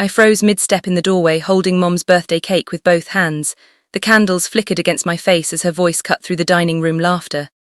I froze mid-step in the doorway, holding Mom's birthday cake with both hands. The candles flickered against my face as her voice cut through the dining room laughter.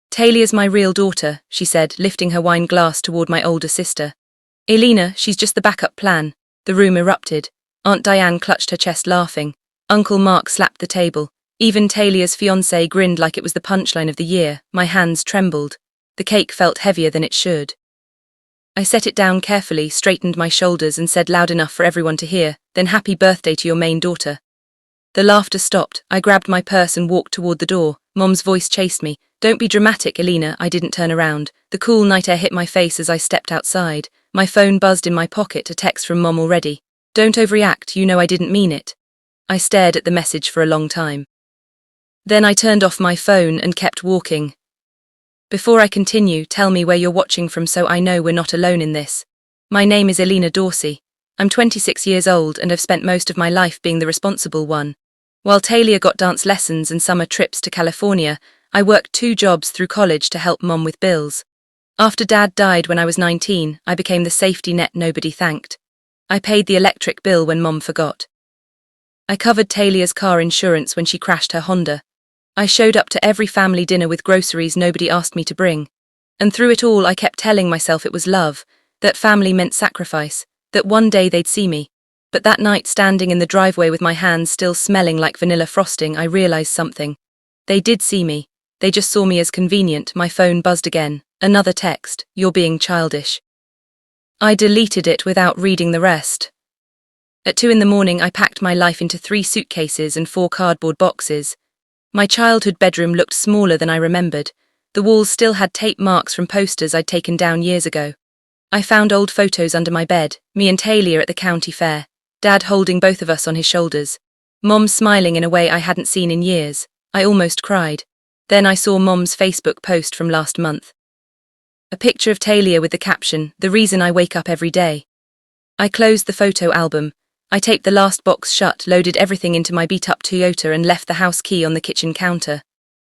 "Talia's my real daughter," she said, lifting her wine glass toward my older sister. "Alina, she's just the backup plan." The room erupted. Aunt Diane clutched her chest laughing. Uncle Mark slapped the table. Even Talia's fiancé grinned like it was the punchline of the year. My hands trembled. The cake felt heavier than it should. I set it down carefully, straightened my shoulders and said loud enough for everyone to hear, "Then happy birthday to your main daughter." The laughter stopped. I grabbed my purse and walked toward the door. Mom's voice chased me. "Don't be dramatic, Alina." I didn't turn around. The cool night air hit my face as I stepped outside. My phone buzzed in my pocket, a text from Mom already. "Don't overreact, you know I didn't mean it." I stared at the message for a long time. Then I turned off my phone and kept walking. "Before I continue, tell me where you're watching from so I know we're not alone in this." "My name is Alina Dorsey. I'm 26 years old and I've spent most of my life being the responsible one. While Talia got dance lessons and summer trips to California, I worked 2 jobs through college to help Mom with bills. After Dad died when I was 19, I became the safety net nobody thanked. I paid the electric bill when Mom forgot. I covered Talia's car insurance when she crashed her Honda. I showed up to every family dinner with groceries nobody asked me to bring. And through it all I kept telling myself it was love, that family meant sacrifice, that one day they'd see me. But that night, standing in the driveway with my hands still smelling like vanilla frosting, I realized something. They did see me. They just saw me as convenient. My phone buzzed again. Another text. "You're being childish." I deleted it without reading the rest. At 2 in the morning, I packed my life into 3 suitcases and 4 cardboard boxes. My childhood bedroom looked smaller than I remembered. The walls still had tape marks from posters I'd taken down years ago. I found old photos under my bed, me and Talia at the county fair, Dad holding both of us on his shoulders, Mom smiling in a way I hadn't seen in years. I almost cried. Then I saw Mom's Facebook post from last month. A picture of Talia with the caption, "The reason I wake up every day." I closed the photo album. I taped the last box shut, loaded everything into my beat-up Toyota and left the house key on the kitchen counter.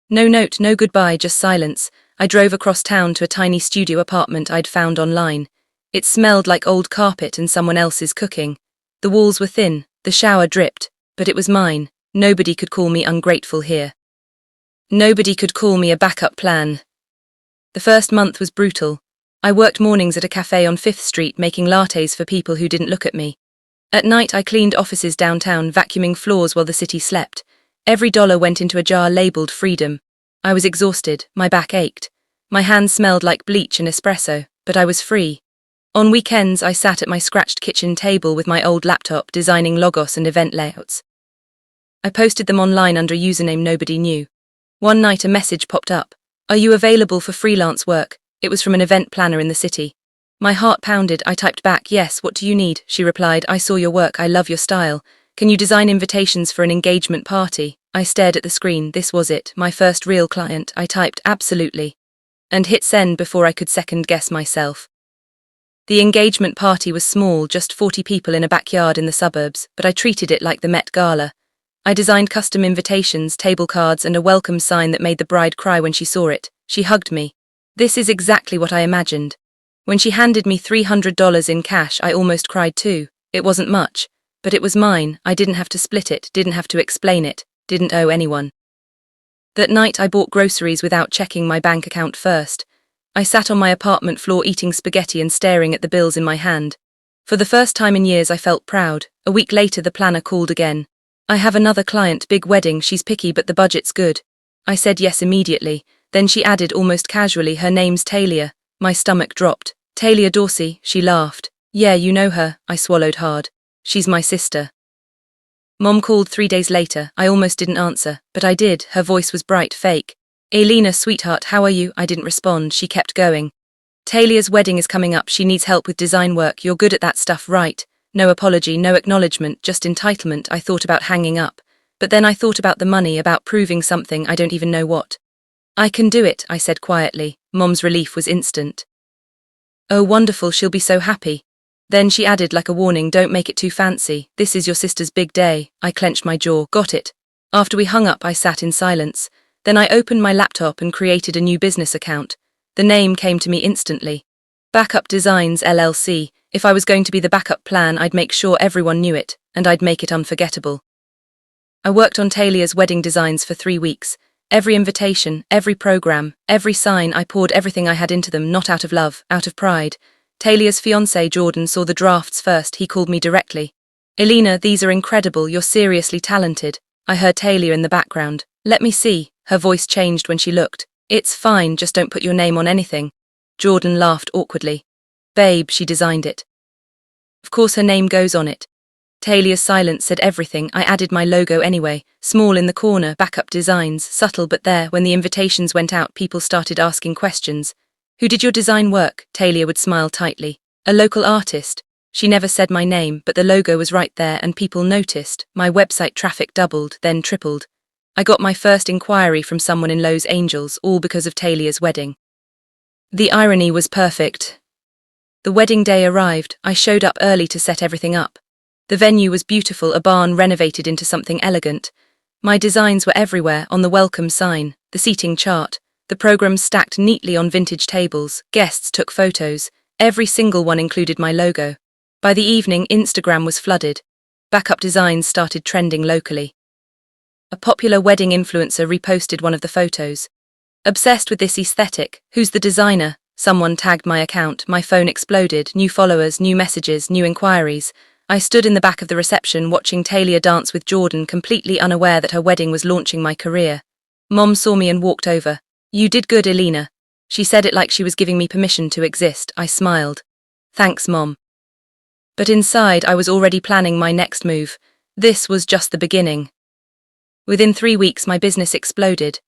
No note, no goodbye, just silence. I drove across town to a tiny studio apartment I'd found online. It smelled like old carpet and someone else's cooking. The walls were thin, the shower dripped, but it was mine. Nobody could call me ungrateful here. Nobody could call me a backup plan. The first month was brutal. I worked mornings at a cafe on 5th Street making lattes for people who didn't look at me. At night I cleaned offices downtown, vacuuming floors while the city slept. Every dollar went into a jar labeled freedom. I was exhausted, my back ached. My hands smelled like bleach and espresso, but I was free. On weekends I sat at my scratched kitchen table with my old laptop designing logos and event layouts. I posted them online under a username nobody knew. One night a message popped up. "Are you available for freelance work?" It was from an event planner in the city. My heart pounded. I typed back, "Yes, what do you need?" She replied, "I saw your work, I love your style. Can you design invitations for an engagement party?" I stared at the screen. This was it, my first real client. I typed, "Absolutely," and hit send before I could second guess myself. The engagement party was small, just 40 people in a backyard in the suburbs, but I treated it like the Met Gala. I designed custom invitations, table cards, and a welcome sign that made the bride cry when she saw it. She hugged me. This is exactly what I imagined. When she handed me $300 in cash, I almost cried too. It wasn't much, but it was mine. I didn't have to split it, didn't have to explain it, didn't owe anyone. That night I bought groceries without checking my bank account first. I sat on my apartment floor eating spaghetti and staring at the bills in my hand. For the first time in years I felt proud. A week later the planner called again. "I have another client, big wedding, she's picky but the budget's good." I said yes immediately. Then she added almost casually, "Her name's Talia." My stomach dropped. "Talia Dorsey," she laughed. "Yeah, you know her." I swallowed hard. "She's my sister." Mom called 3 days later. I almost didn't answer, but I did. Her voice was bright, fake. "Alina, sweetheart, how are you?" I didn't respond. She kept going. "Talia's wedding is coming up. She needs help with design work. You're good at that stuff, right?" No apology, no acknowledgement, just entitlement. I thought about hanging up. But then I thought about the money, about proving something, I don't even know what. "I can do it," I said quietly. Mom's relief was instant. "Oh, wonderful, she'll be so happy." Then she added like a warning, "Don't make it too fancy. This is your sister's big day." I clenched my jaw. Got it. After we hung up, I sat in silence. Then I opened my laptop and created a new business account. The name came to me instantly. Backup Designs LLC. If I was going to be the backup plan, I'd make sure everyone knew it, and I'd make it unforgettable. I worked on Talia's wedding designs for 3 weeks. Every invitation, every program, every sign, I poured everything I had into them, not out of love, out of pride. Talia's fiancé, Jordan, saw the drafts first. He called me directly. "Alina, these are incredible, you're seriously talented." I heard Talia in the background. "Let me see." Her voice changed when she looked. "It's fine, just don't put your name on anything." Jordan laughed awkwardly. "Babe, she designed it." "Of course her name goes on it." Talia's silence said everything. I added my logo anyway, small in the corner, backup designs, subtle but there. When the invitations went out, people started asking questions. "Who did your design work?" Talia would smile tightly. "A local artist." She never said my name, but the logo was right there and people noticed. My website traffic doubled, then tripled. I got my first inquiry from someone in Los Angeles, all because of Talia's wedding. The irony was perfect. The wedding day arrived. I showed up early to set everything up. The venue was beautiful, a barn renovated into something elegant. My designs were everywhere, on the welcome sign, the seating chart, the programs stacked neatly on vintage tables. Guests took photos. Every single one included my logo. By the evening, Instagram was flooded. Backup designs started trending locally. A popular wedding influencer reposted one of the photos. "Obsessed with this aesthetic. Who's the designer?" Someone tagged my account. My phone exploded. New followers, new messages, new inquiries. I stood in the back of the reception watching Talia dance with Jordan, completely unaware that her wedding was launching my career. Mom saw me and walked over. "You did good, Alina." She said it like she was giving me permission to exist. I smiled. "Thanks, Mom." But inside, I was already planning my next move. This was just the beginning. Within 3 weeks, my business exploded.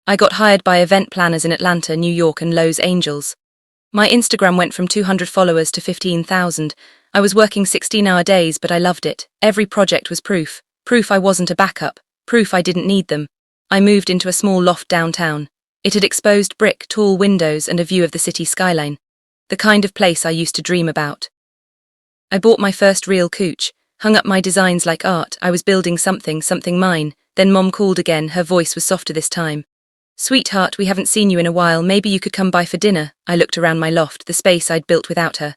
I got hired by event planners in Atlanta, New York, and Los Angeles. My Instagram went from 200 followers to 15,000. I was working 16-hour days, but I loved it. Every project was proof. Proof I wasn't a backup. Proof I didn't need them. I moved into a small loft downtown. It had exposed brick, tall windows, and a view of the city skyline. The kind of place I used to dream about. I bought my first real couch, hung up my designs like art. I was building something mine. Then Mom called again. Her voice was softer this time. "Sweetheart, we haven't seen you in a while. Maybe you could come by for dinner." I looked around my loft, the space I'd built without her.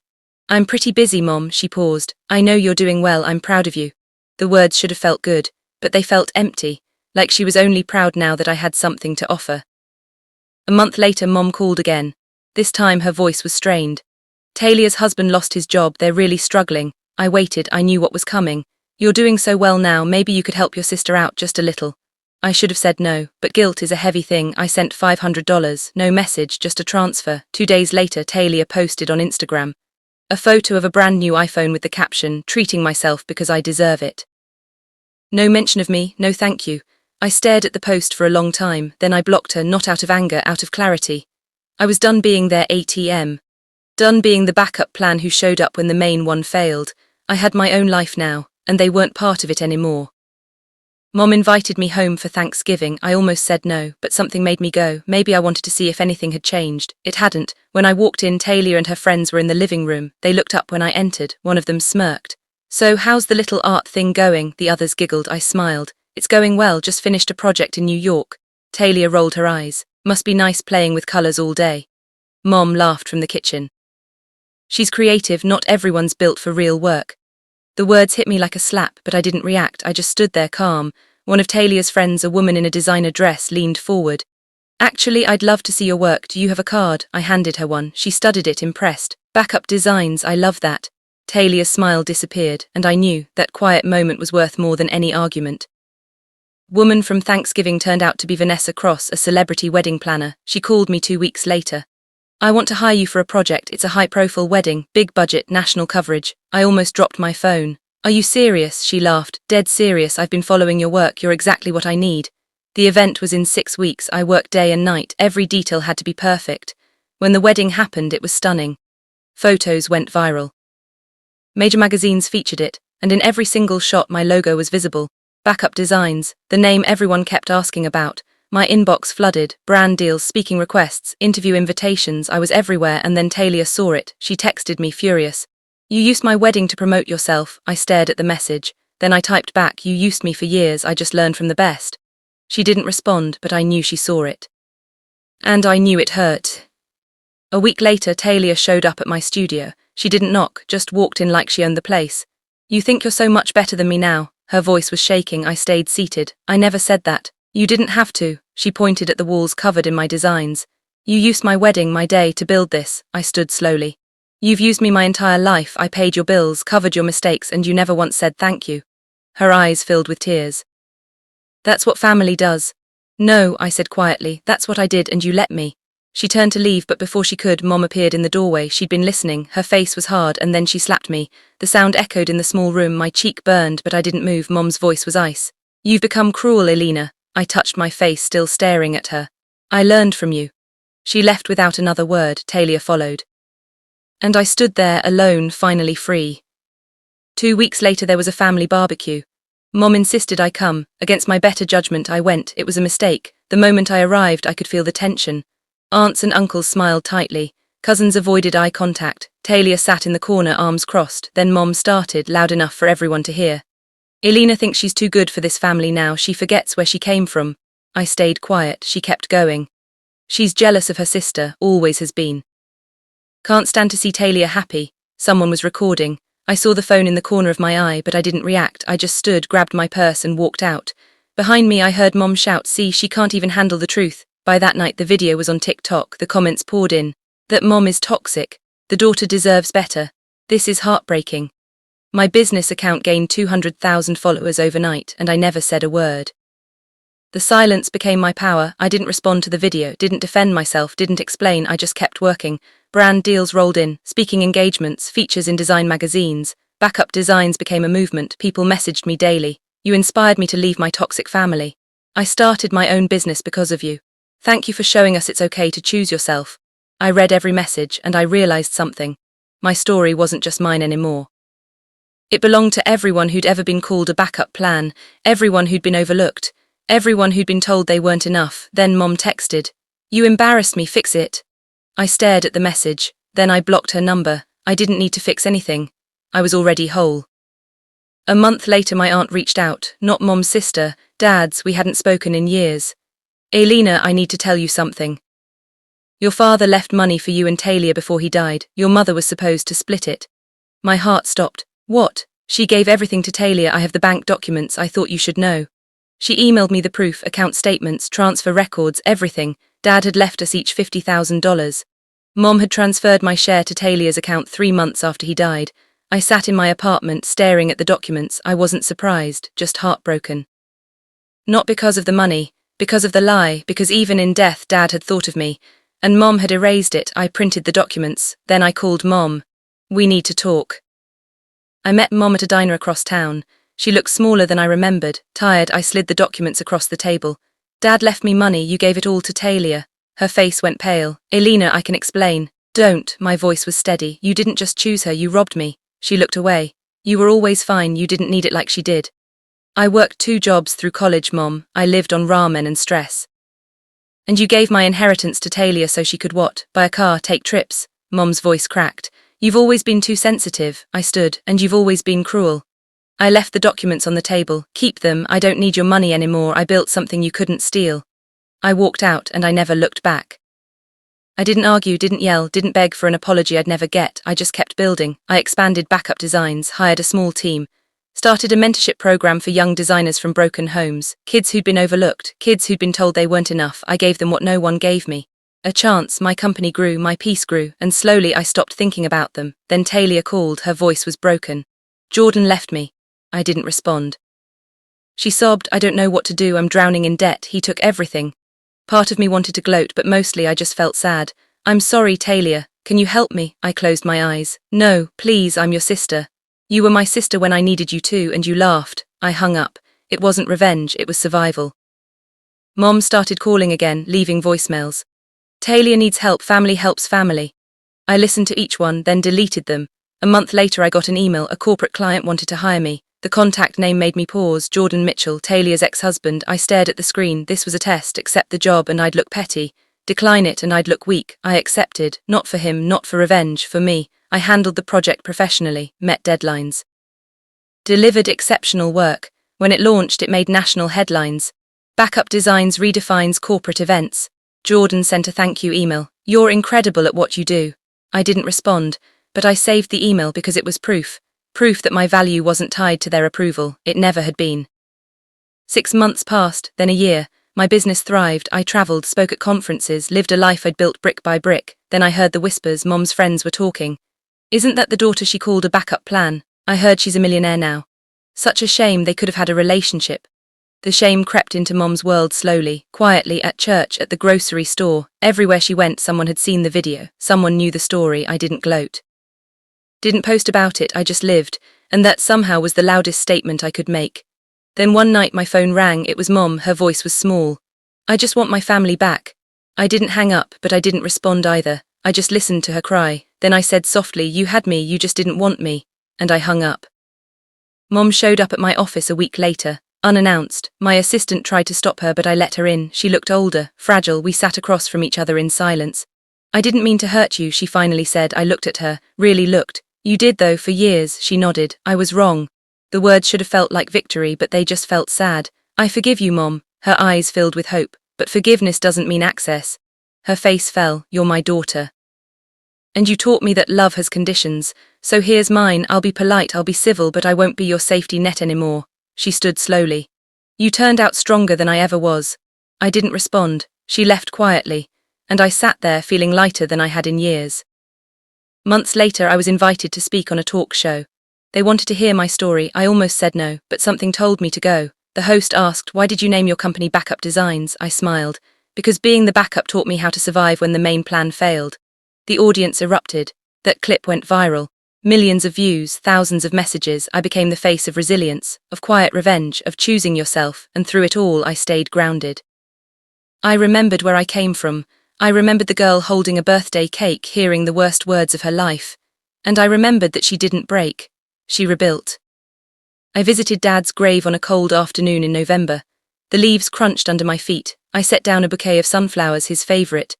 "I'm pretty busy, Mom," she paused. "I know you're doing well. I'm proud of you." The words should have felt good, but they felt empty, like she was only proud now that I had something to offer. A month later, Mom called again. This time her voice was strained. "Talia's husband lost his job. They're really struggling." I waited. I knew what was coming. "You're doing so well now. Maybe you could help your sister out just a little." I should have said no, but guilt is a heavy thing. I sent $500, no message, just a transfer. 2 days later, Talia posted on Instagram a photo of a brand new iPhone with the caption, "Treating myself because I deserve it." No mention of me, no thank you. I stared at the post for a long time, then I blocked her, not out of anger, out of clarity. I was done being their ATM. Done being the backup plan who showed up when the main one failed. I had my own life now, and they weren't part of it anymore. Mom invited me home for Thanksgiving. I almost said no, but something made me go. Maybe I wanted to see if anything had changed. It hadn't. When I walked in, Talia and her friends were in the living room. They looked up when I entered. One of them smirked. "So, how's the little art thing going?" The others giggled. I smiled. "It's going well, just finished a project in New York." Talia rolled her eyes. "Must be nice playing with colors all day." Mom laughed from the kitchen. "She's creative, not everyone's built for real work." The words hit me like a slap, but I didn't react. I just stood there calm. One of Talia's friends, a woman in a designer dress, leaned forward. "Actually, I'd love to see your work. Do you have a card?" I handed her one. She studied it, impressed. "Backup designs, I love that." Talia's smile disappeared, and I knew that quiet moment was worth more than any argument. Woman from Thanksgiving turned out to be Vanessa Cross, a celebrity wedding planner. She called me 2 weeks later. "I want to hire you for a project. It's a high-profile wedding, big budget, national coverage." I almost dropped my phone. "Are you serious?" She laughed. "Dead serious. I've been following your work. You're exactly what I need." The event was in 6 weeks. I worked day and night. Every detail had to be perfect. When the wedding happened, it was stunning. Photos went viral. Major magazines featured it, and in every single shot my logo was visible. Backup designs, the name everyone kept asking about. My inbox flooded, brand deals, speaking requests, interview invitations. I was everywhere, and then Talia saw it. She texted me, furious. "You used my wedding to promote yourself." I stared at the message. Then I typed back, "You used me for years. I just learned from the best." She didn't respond, but I knew she saw it. And I knew it hurt. A week later, Talia showed up at my studio. She didn't knock, just walked in like she owned the place. You think you're so much better than me now. Her voice was shaking. I stayed seated. I never said that. You didn't have to. She pointed at the walls covered in my designs. You used my wedding, my day, to build this. I stood slowly. You've used me my entire life. I paid your bills, covered your mistakes, and you never once said thank you. Her eyes filled with tears. That's what family does. No, I said quietly, that's what I did and you let me. She turned to leave, but before she could, Mom appeared in the doorway. She'd been listening. Her face was hard, and then she slapped me. The sound echoed in the small room. My cheek burned, but I didn't move. Mom's voice was ice. You've become cruel, Alina. I touched my face, still staring at her. I learned from you. She left without another word. Talia followed. And I stood there, alone, finally free. 2 weeks later there was a family barbecue. Mom insisted I come. Against my better judgment I went. It was a mistake. The moment I arrived I could feel the tension. Aunts and uncles smiled tightly. Cousins avoided eye contact. Talia sat in the corner, arms crossed. Then Mom started, loud enough for everyone to hear. Alina thinks she's too good for this family now. She forgets where she came from. I stayed quiet. She kept going. She's jealous of her sister, always has been. Can't stand to see Talia happy. Someone was recording. I saw the phone in the corner of my eye, but I didn't react. I just stood, grabbed my purse and walked out. Behind me I heard Mom shout, see, she can't even handle the truth. By that night the video was on TikTok. The comments poured in. That Mom is toxic. The daughter deserves better. This is heartbreaking. My business account gained 200,000 followers overnight, and I never said a word. The silence became my power. I didn't respond to the video, didn't defend myself, didn't explain. I just kept working. Brand deals rolled in, speaking engagements, features in design magazines. Backup designs became a movement. People messaged me daily. You inspired me to leave my toxic family. I started my own business because of you. Thank you for showing us it's okay to choose yourself. I read every message and I realized something. My story wasn't just mine anymore. It belonged to everyone who'd ever been called a backup plan, everyone who'd been overlooked, everyone who'd been told they weren't enough. Then Mom texted, "You embarrassed me, fix it." I stared at the message, then I blocked her number. I didn't need to fix anything. I was already whole. A month later my aunt reached out, not Mom's sister, Dad's. We hadn't spoken in years. Alina, I need to tell you something. Your father left money for you and Talia before he died. Your mother was supposed to split it. My heart stopped. What? She gave everything to Talia. I have the bank documents. I thought you should know. She emailed me the proof, account statements, transfer records, everything. Dad had left us each $50,000. Mom had transferred my share to Talia's account 3 months after he died. I sat in my apartment staring at the documents. I wasn't surprised, just heartbroken. Not because of the money, because of the lie, because even in death Dad had thought of me, and Mom had erased it. I printed the documents, then I called Mom. We need to talk. I met Mom at a diner across town. She looked smaller than I remembered. Tired, I slid the documents across the table. Dad left me money. You gave it all to Talia. Her face went pale. Alina, I can explain. Don't. My voice was steady. You didn't just choose her, you robbed me. She looked away. You were always fine. You didn't need it like she did. I worked 2 jobs through college, Mom. I lived on ramen and stress. And you gave my inheritance to Talia so she could what? Buy a car, take trips. Mom's voice cracked. You've always been too sensitive. I stood. And you've always been cruel. I left the documents on the table. Keep them. I don't need your money anymore. I built something you couldn't steal. I walked out and I never looked back. I didn't argue, didn't yell, didn't beg for an apology I'd never get. I just kept building. I expanded backup designs, hired a small team, started a mentorship program for young designers from broken homes, kids who'd been overlooked, kids who'd been told they weren't enough. I gave them what no one gave me. A chance. My company grew, my peace grew, and slowly I stopped thinking about them. Then Talia called. Her voice was broken. Jordan left me. I didn't respond. She sobbed, I don't know what to do. I'm drowning in debt. He took everything. Part of me wanted to gloat, but mostly I just felt sad. I'm sorry, Talia. Can you help me? I closed my eyes. No, please, I'm your sister. You were my sister when I needed you too, and you laughed. I hung up. It wasn't revenge, it was survival. Mom started calling again, leaving voicemails. Talia needs help. Family helps family. I listened to each one, then deleted them. A month later I got an email. A corporate client wanted to hire me. The contact name made me pause. Jordan Mitchell, Talia's ex-husband. I stared at the screen. This was a test. Accept the job and I'd look petty. Decline it and I'd look weak. I accepted. Not for him, not for revenge, for me. I handled the project professionally, met deadlines. Delivered exceptional work. When it launched, it made national headlines. Backup Designs redefines corporate events. Jordan sent a thank you email. You're incredible at what you do. I didn't respond. But I saved the email because it was proof. Proof that my value wasn't tied to their approval. It never had been. 6 months passed, then a year. My business thrived, I travelled, spoke at conferences, lived a life I'd built brick by brick. Then I heard the whispers. Mom's friends were talking. Isn't that the daughter she called a backup plan? I heard she's a millionaire now. Such a shame, they could have had a relationship. The shame crept into Mom's world slowly, quietly, at church, at the grocery store. Everywhere she went, someone had seen the video. Someone knew the story. I didn't gloat. Didn't post about it, I just lived, and that somehow was the loudest statement I could make. Then one night my phone rang. It was Mom. Her voice was small. I just want my family back. I didn't hang up, but I didn't respond either. I just listened to her cry. Then I said softly, you had me, you just didn't want me. And I hung up. Mom showed up at my office a week later, unannounced. My assistant tried to stop her, but I let her in. She looked older, fragile. We sat across from each other in silence. I didn't mean to hurt you, she finally said. I looked at her, really looked. You did though, for years, she nodded. I was wrong. The words should have felt like victory, but they just felt sad. I forgive you, Mom. Her eyes filled with hope. But forgiveness doesn't mean access. Her face fell. You're my daughter. And you taught me that love has conditions. So here's mine. I'll be polite, I'll be civil, but I won't be your safety net anymore. She stood slowly. You turned out stronger than I ever was. I didn't respond. She left quietly. And I sat there feeling lighter than I had in years. Months later, I was invited to speak on a talk show. They wanted to hear my story. I almost said no, but something told me to go. The host asked, why did you name your company Backup Designs? I smiled. Because being the backup taught me how to survive when the main plan failed. The audience erupted. That clip went viral. Millions of views, thousands of messages. I became the face of resilience, of quiet revenge, of choosing yourself, and through it all I stayed grounded. I remembered where I came from. I remembered the girl holding a birthday cake, hearing the worst words of her life. And I remembered that she didn't break. She rebuilt. I visited Dad's grave on a cold afternoon in November. The leaves crunched under my feet. I set down a bouquet of sunflowers, his favorite.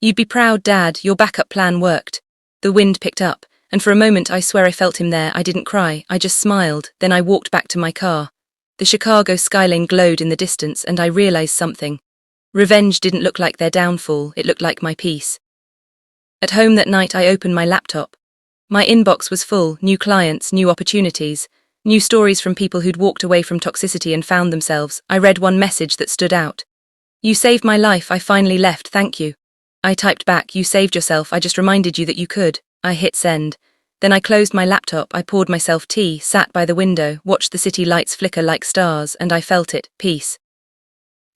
You'd be proud, Dad, your backup plan worked. The wind picked up, and for a moment I swear I felt him there. I didn't cry, I just smiled. Then I walked back to my car. The Chicago skyline glowed in the distance, and I realized something. Revenge didn't look like their downfall, it looked like my peace. At home that night I opened my laptop. My inbox was full, new clients, new opportunities, new stories from people who'd walked away from toxicity and found themselves. I read one message that stood out. You saved my life, I finally left, thank you. I typed back, you saved yourself, I just reminded you that you could. I hit send. Then I closed my laptop, I poured myself tea, sat by the window, watched the city lights flicker like stars, and I felt it, peace.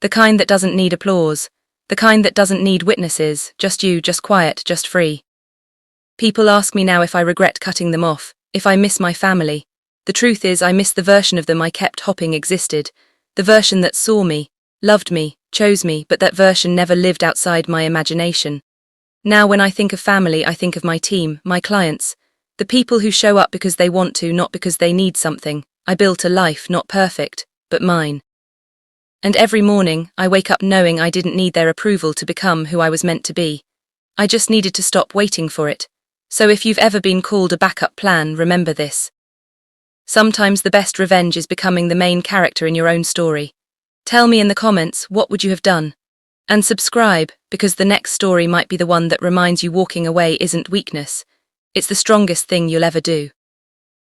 The kind that doesn't need applause. The kind that doesn't need witnesses, just you, just quiet, just free. People ask me now if I regret cutting them off, if I miss my family. The truth is I miss the version of them I kept hoping existed. The version that saw me, loved me, chose me, but that version never lived outside my imagination. Now when I think of family, I think of my team, my clients. The people who show up because they want to, not because they need something. I built a life, not perfect, but mine. And every morning, I wake up knowing I didn't need their approval to become who I was meant to be. I just needed to stop waiting for it. So if you've ever been called a backup plan, remember this. Sometimes the best revenge is becoming the main character in your own story. Tell me in the comments, what would you have done? And subscribe, because the next story might be the one that reminds you walking away isn't weakness. It's the strongest thing you'll ever do.